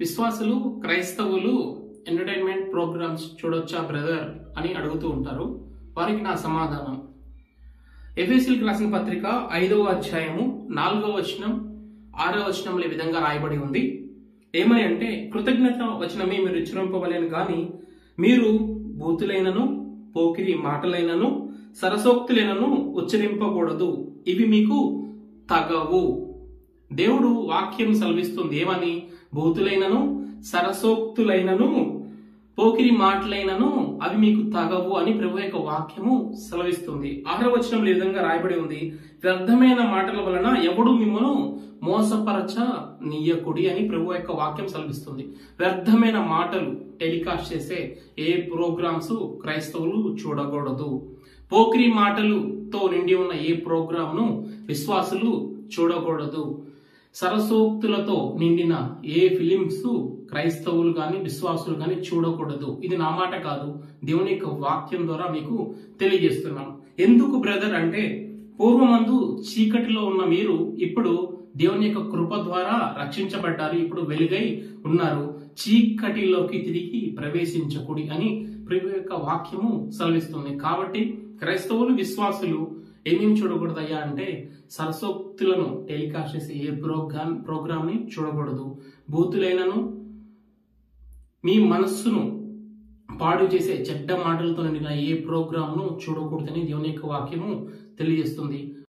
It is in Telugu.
విశ్వాసులు క్రైస్తవులు ఎంటర్టైన్మెంట్ ప్రోగ్రామ్స్ చూడొచ్చా బ్రదర్ అని అడుగుతూ ఉంటారు. వారికి నా సమాధానం, ఎఫెసీయులకు రాసిన పత్రిక 5వ అధ్యాయము 4వ వచనం 6వ వచనంలో ఈ విధంగా రాయబడి ఉంది. ఏమని అంటే, కృతజ్ఞత వచనమే మీరు ఉచ్చరింపవలెను గాని మీరు బూతులైనను పోకిరి మాటలైనను సరసోక్తులైనను ఉచ్చరింపకూడదు, ఇవి మీకు తగవు. దేవుడు వాక్యం సెలవిస్తుంది ఏమని? బూతులైనను సరసోక్తులైనను పోకిరి మాటలైనను అవి మీకు తగవు అని ప్రభు యొక్క వాక్యము సెలవిస్తుంది. 6వ వచనంలో ఈ విధంగా రాయబడి ఉంది, వ్యర్థమైన మాటల వలన ఎవడు మిమ్మను మోసపరచ నీయకుడి అని ప్రభు యొక్క వాక్యం సెలవిస్తుంది. వ్యర్థమైన మాటలు టెలికాస్ట్ చేసే ఏ ప్రోగ్రామ్స్ క్రైస్తవులు చూడకూడదు. పోకిరి మాటలుతో నిండి ఉన్న ఏ ప్రోగ్రామ్ను విశ్వాసులు చూడకూడదు. సరసోక్తులతో నిండిన ఏ ఫిలిమ్స్ క్రైస్తవులు గాని విశ్వాసులు గాని చూడకూడదు. ఇది నా మాట కాదు, దేవుని యొక్క వాక్యం ద్వారా మీకు తెలియజేస్తున్నాను. ఎందుకు బ్రదర్ అంటే, పూర్వమందు చీకటిలో ఉన్న మీరు ఇప్పుడు దేవుని యొక్క కృప ద్వారా రక్షించబడ్డారు, ఇప్పుడు వెలుగై ఉన్నారు, చీకటిలోకి తిరిగి ప్రవేశించకూడి అని ప్రభు యొక్క వాక్యము సెలవిస్తుంది. కాబట్టి క్రైస్తవులు విశ్వాసులు ఏమేమి చూడకూడదయ్యా అంటే, సరసోక్తులను టెలికాస్ట్ చేసే ఏ ప్రోగ్రామ్ ని చూడకూడదు. బూతులైనను మీ మనస్సును పాడు చేసే చెడ్డ మాటలతో నిండిన ఏ ప్రోగ్రామ్ ను చూడకూడదని దేవుని యొక్క వాక్యము తెలియజేస్తుంది.